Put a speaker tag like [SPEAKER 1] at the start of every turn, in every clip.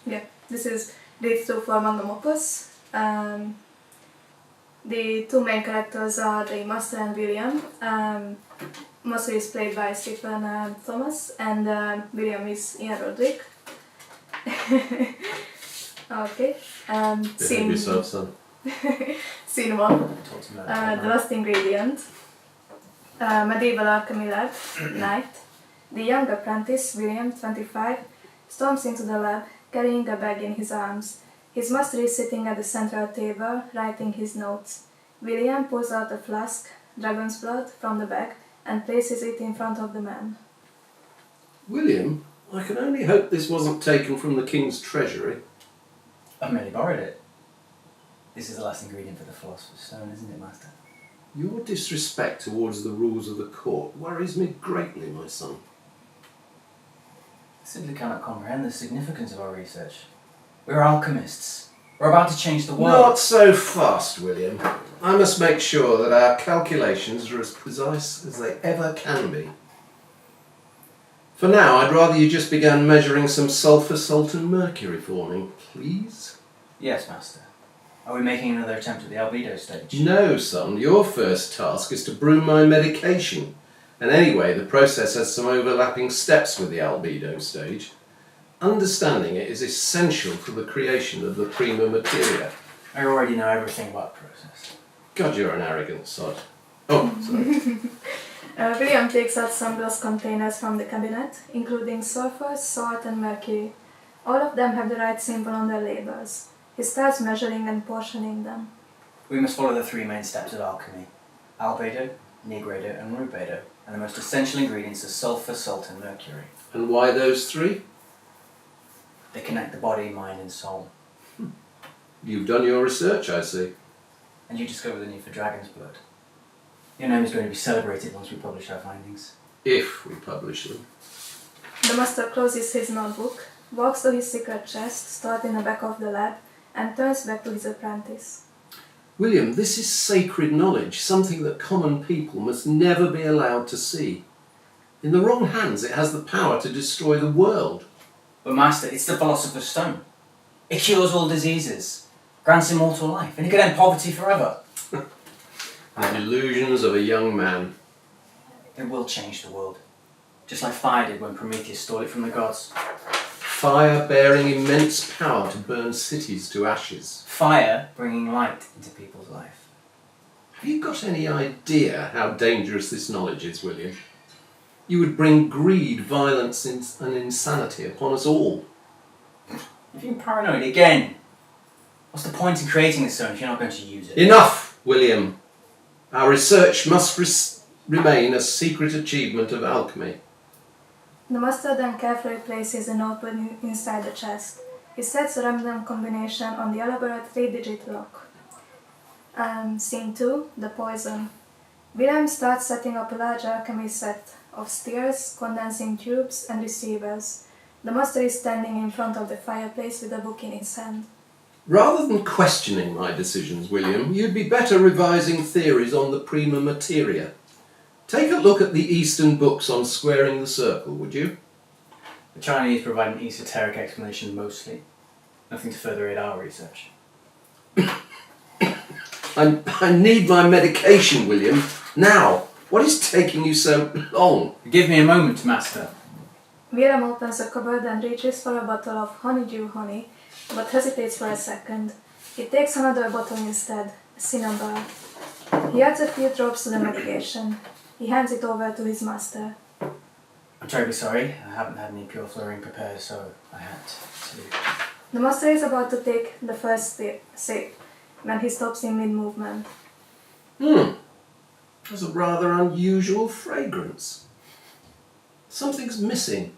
[SPEAKER 1] Yeah, this is dates to for Magnum Opus. The two main characters are the Master and William. Master is played by Stephen Thomas, and William is Iain Rodrick. Okay.
[SPEAKER 2] Behave yourself, son.
[SPEAKER 1] Scene 1. The last ingredient. Medieval alchemy lab, night. The young apprentice, William, 25, storms into the lab, carrying a bag in his arms. His master is sitting at the central table, writing his notes. William pulls out a flask, dragon's blood, from the bag and places it in front of the man.
[SPEAKER 2] William, I can only hope this wasn't taken from the king's treasury.
[SPEAKER 3] I've merely borrowed it. This is the last ingredient for the Philosopher's Stone, isn't it, Master?
[SPEAKER 2] Your disrespect towards the rules of the court worries me greatly, my son.
[SPEAKER 3] I simply cannot comprehend the significance of our research. We're alchemists. We're about to change the world.
[SPEAKER 2] Not so fast, William. I must make sure that our calculations are as precise as they ever can be. For now, I'd rather you just began measuring some sulphur, salt and mercury for me, please.
[SPEAKER 3] Yes, Master. Are we making another attempt at the albedo stage?
[SPEAKER 2] No, son. Your first task is to brew my medication. And anyway, the process has some overlapping steps with the albedo stage. Understanding it is essential for the creation of the prima materia.
[SPEAKER 3] I already know everything about the process.
[SPEAKER 2] God, you're an arrogant sod. Oh, sorry.
[SPEAKER 1] William takes out some glass containers from the cabinet, including sulfur, salt and mercury. All of them have the right symbol on their labels. He starts measuring and portioning them.
[SPEAKER 3] We must follow the three main steps of alchemy. Albedo, nigredo and rubedo. And the most essential ingredients are sulfur, salt and mercury.
[SPEAKER 2] And why those three?
[SPEAKER 3] They connect the body, mind and soul.
[SPEAKER 2] You've done your research, I see.
[SPEAKER 3] And you discovered the need for dragon's blood. Your name is going to be celebrated once we publish our findings.
[SPEAKER 2] If we publish them.
[SPEAKER 1] The master closes his notebook, walks to his secret chest stored in the back of the lab, and turns back to his apprentice.
[SPEAKER 2] William, this is sacred knowledge, something that common people must never be allowed to see. In the wrong hands, it has the power to destroy the world.
[SPEAKER 3] But Master, it's the Philosopher's Stone. It cures all diseases, grants immortal life, and it could end poverty forever.
[SPEAKER 2] The illusions of a young man.
[SPEAKER 3] It will change the world. Just like fire did when Prometheus stole it from the gods.
[SPEAKER 2] Fire bearing immense power to burn cities to ashes.
[SPEAKER 3] Fire bringing light into people's life.
[SPEAKER 2] Have you got any idea how dangerous this knowledge is, William? You would bring greed, violence and insanity upon us all.
[SPEAKER 3] You're being paranoid again. What's the point in creating this stone if you're not going to use it?
[SPEAKER 2] Enough, William. Our research must remain a secret achievement of alchemy.
[SPEAKER 1] The master then carefully places a notebook inside the chest. He sets a random combination on the elaborate 3-digit lock. Scene 2, the poison. William starts setting up a large alchemy set of stirrers, condensing tubes and receivers. The master is standing in front of the fireplace with a book in his hand.
[SPEAKER 2] Rather than questioning my decisions, William, you'd be better revising theories on the prima materia. Take a look at the Eastern books on squaring the circle, would you?
[SPEAKER 3] The Chinese provide an esoteric explanation mostly. Nothing to further aid our research.
[SPEAKER 2] I need my medication, William. Now! What is taking you so long?
[SPEAKER 3] Give me a moment, Master.
[SPEAKER 1] William opens a cupboard and reaches for a bottle of honeydew honey, but hesitates for a second. He takes another bottle instead, a cinnabar. He adds a few drops to the medication. He hands it over to his master.
[SPEAKER 3] I'm terribly sorry. I haven't had any pure fluorine prepared, so I had to...
[SPEAKER 1] The master is about to take the first sip when he stops in mid-movement.
[SPEAKER 2] There's a rather unusual fragrance. Something's missing.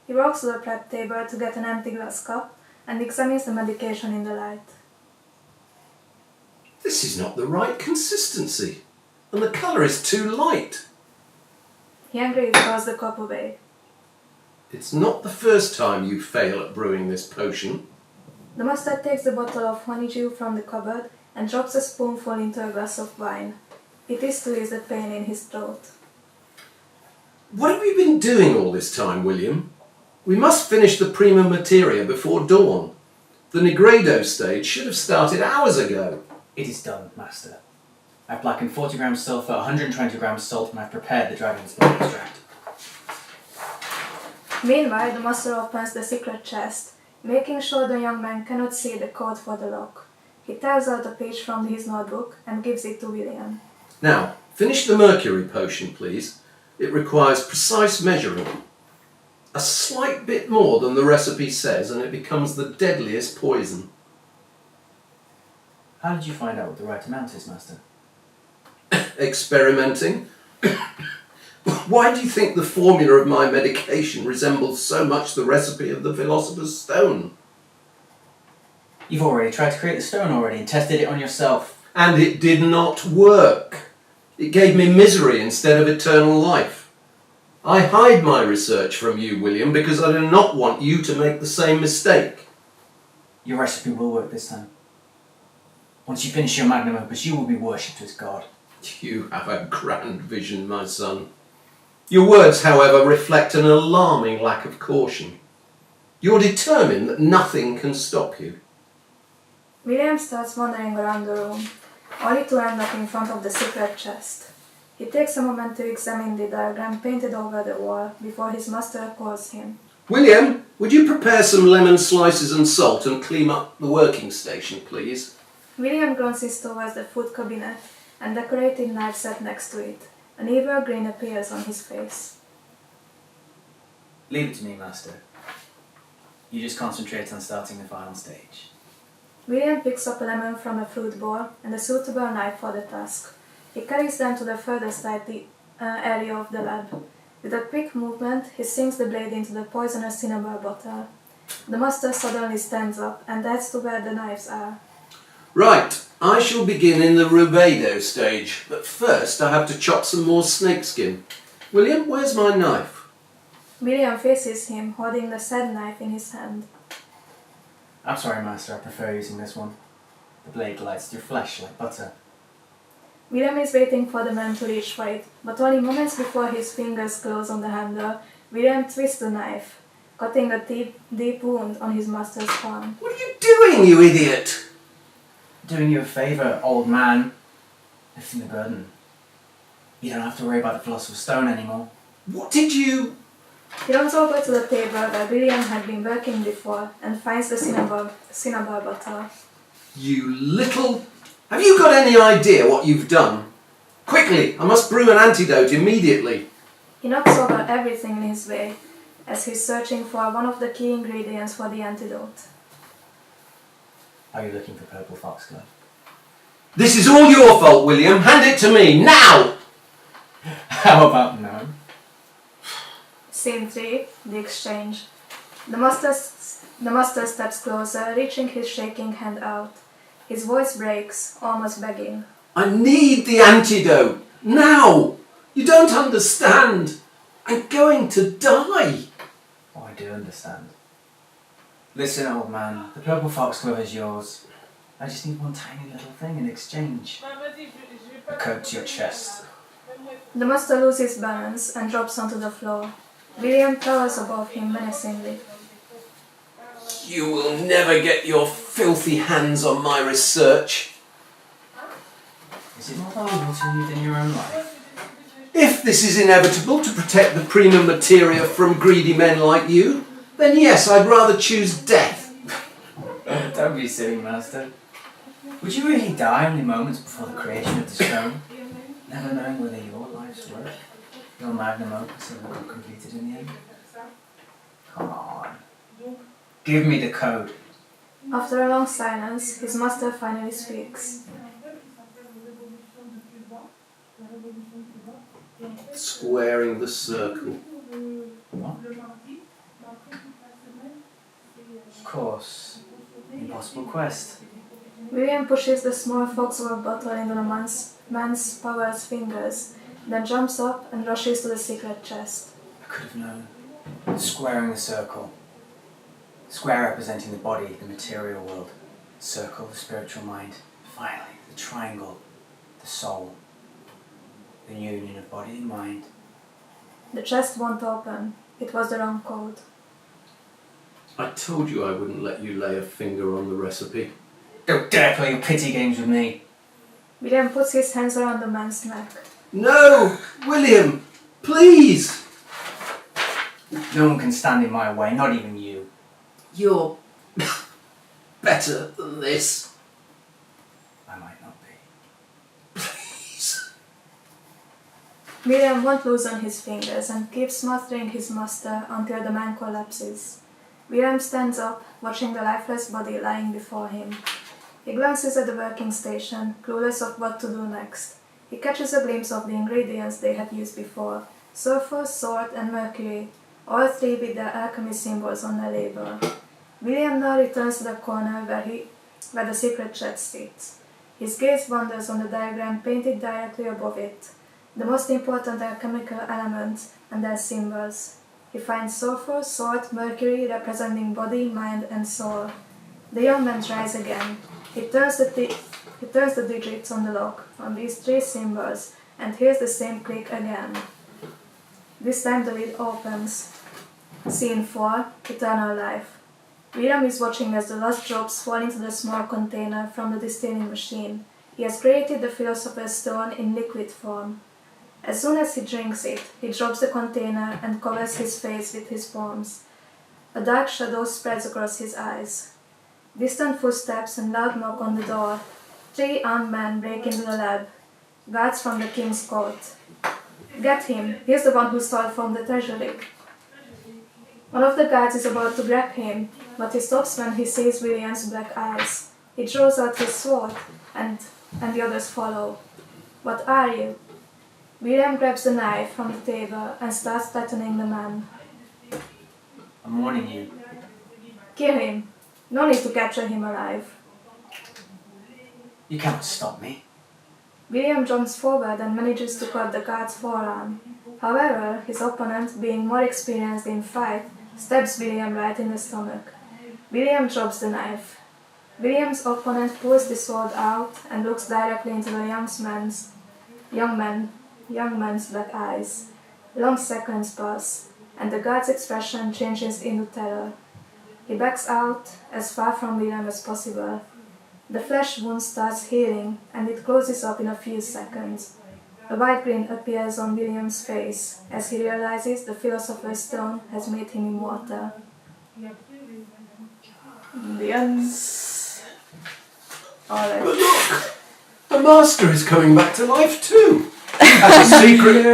[SPEAKER 1] He walks to the prep table to get an empty glass cup and examines the medication in the light.
[SPEAKER 2] This is not the right consistency, and the colour is too light.
[SPEAKER 1] He angrily throws the cup away.
[SPEAKER 2] It's not the first time you fail at brewing this potion.
[SPEAKER 1] The master takes the bottle of honeydew from the cupboard and drops a spoonful into a glass of wine. It is to ease the pain in his throat.
[SPEAKER 2] What have you been doing all this time, William? We must finish the prima materia before dawn. The nigredo stage should have started hours ago.
[SPEAKER 3] It is done, Master. I've blackened 40 grams sulphur, 120 grams salt, and I've prepared the dragon's blood extract.
[SPEAKER 1] Meanwhile, the master opens the secret chest, making sure the young man cannot see the code for the lock. He tears out a page from his notebook and gives it to William.
[SPEAKER 2] Now, finish the mercury potion, please. It requires precise measuring. A slight bit more than the recipe says, and it becomes the deadliest poison.
[SPEAKER 3] How did you find out what the right amount is, Master?
[SPEAKER 2] Experimenting. Why do you think the formula of my medication resembles so much the recipe of the Philosopher's Stone?
[SPEAKER 3] You've already tried to create the stone already and tested it on yourself.
[SPEAKER 2] And it did not work. It gave me misery instead of eternal life. I hide my research from you, William, because I do not want you to make the same mistake.
[SPEAKER 3] Your recipe will work this time. Once you finish your Magnum Opus, you will be worshipped as God.
[SPEAKER 2] You have a grand vision, my son. Your words, however, reflect an alarming lack of caution. You're determined that nothing can stop you.
[SPEAKER 1] William starts wandering around the room, only to end up in front of the secret chest. He takes a moment to examine the diagram painted over the wall before his master calls him.
[SPEAKER 2] William, would you prepare some lemon slices and salt and clean up the working station, please?
[SPEAKER 1] William glances towards the food cabinet and decorated knife set next to it. An evil grin appears on his face.
[SPEAKER 3] Leave it to me, Master. You just concentrate on starting the final stage.
[SPEAKER 1] William picks up a lemon from a fruit bowl and a suitable knife for the task. He carries them to the furthest area of the lab. With a quick movement, he sinks the blade into the poisonous cinnabar bottle. The master suddenly stands up and heads to where the knives are.
[SPEAKER 2] Right, I shall begin in the rubedo stage, but first I have to chop some more snakeskin. William, where's my knife?
[SPEAKER 1] William faces him, holding the said knife in his hand.
[SPEAKER 3] I'm sorry, Master, I prefer using this one. The blade glides through flesh like butter.
[SPEAKER 1] William is waiting for the man to reach for it, but only moments before his fingers close on the handle, William twists the knife, cutting a deep wound on his master's palm.
[SPEAKER 2] What are you doing, you idiot?
[SPEAKER 3] Doing you a favour, old man. Lifting the burden. You don't have to worry about the Philosopher's Stone anymore.
[SPEAKER 2] What did you...
[SPEAKER 1] He runs over to the table where William had been working before and finds the cinnabar bottle.
[SPEAKER 2] You little... Have you got any idea what you've done? Quickly, I must brew an antidote immediately.
[SPEAKER 1] He knocks over everything in his way as he's searching for one of the key ingredients for the antidote.
[SPEAKER 3] Are you looking for purple foxglove?
[SPEAKER 2] This is all your fault, William. Hand it to me, now!
[SPEAKER 3] How about no?
[SPEAKER 1] Scene 3, the exchange. The master steps closer, reaching his shaking hand out. His voice breaks, almost begging.
[SPEAKER 2] I need the antidote, now! You don't understand. I'm going to die.
[SPEAKER 3] Oh, I do understand. Listen, old man, the purple foxglove is yours. I just need one tiny little thing in exchange. A coat to your chest.
[SPEAKER 1] The master loses balance and drops onto the floor. William towers above him menacingly.
[SPEAKER 2] You will never get your filthy hands on my research.
[SPEAKER 3] Is it more valuable to you than your own life?
[SPEAKER 2] If this is inevitable to protect the prima materia from greedy men like you, then yes, I'd rather choose death.
[SPEAKER 3] Don't be silly, Master. Would you really die only moments before the creation of the stone? Never knowing whether your life's work, your Magnum Opus, ever got completed in the end? Come on. Give me the code.
[SPEAKER 1] After a long silence, his master finally speaks.
[SPEAKER 2] Squaring the circle.
[SPEAKER 3] What? Of course. Impossible quest.
[SPEAKER 1] William pushes the small foxglove bottle into the man's powerless fingers, then jumps up and rushes to the secret chest.
[SPEAKER 3] I could have known. Squaring the circle. Square representing the body, the material world. Circle, the spiritual mind. Finally, the triangle, the soul. The union of body and mind.
[SPEAKER 1] The chest won't open. It was the wrong code.
[SPEAKER 2] I told you I wouldn't let you lay a finger on the recipe.
[SPEAKER 3] Don't dare play your pity games with me.
[SPEAKER 1] William puts his hands around the man's neck.
[SPEAKER 2] No! William! Please!
[SPEAKER 3] No one can stand in my way, not even you.
[SPEAKER 2] You're better than this.
[SPEAKER 3] I might not be.
[SPEAKER 2] Please.
[SPEAKER 1] William won't loosen his fingers and keeps smothering his master until the man collapses. William stands up, watching the lifeless body lying before him. He glances at the working station, clueless of what to do next. He catches a glimpse of the ingredients they had used before: sulfur, salt, and mercury, all three with their alchemy symbols on their label. William now returns to the corner where the secret chest sits. His gaze wanders on the diagram painted directly above it, the most important alchemical elements and their symbols. He finds sulfur, salt, mercury representing body, mind, and soul. The young man tries again. He turns the digits on the lock on these three symbols and hears the same click again. This time the lid opens. Scene 4. Eternal Life. William is watching as the last drops fall into the small container from the distilling machine. He has created the Philosopher's Stone in liquid form. As soon as he drinks it, he drops the container and covers his face with his palms. A dark shadow spreads across his eyes. Distant footsteps and loud knock on the door. 3 armed men break into the lab. Guards from the King's Court. Get him! He's the one who stole from the treasury. One of the guards is about to grab him, but he stops when he sees William's black eyes. He draws out his sword, and the others follow. What are you? William grabs the knife from the table and starts threatening the man.
[SPEAKER 3] I'm warning you.
[SPEAKER 1] Kill him. No need to capture him alive.
[SPEAKER 3] You cannot stop me.
[SPEAKER 1] William jumps forward and manages to cut the guard's forearm. However, his opponent, being more experienced in fight, stabs William right in the stomach. William drops the knife. William's opponent pulls the sword out and looks directly into the young man's black eyes. Long seconds pass, and the guard's expression changes into terror. He backs out as far from William as possible. The flesh wound starts healing, and it closes up in a few seconds. A wide grin appears on William's face as he realizes the Philosopher's Stone has made him immortal. The end. Alright.
[SPEAKER 2] But look! The master is coming back to life too! As a secret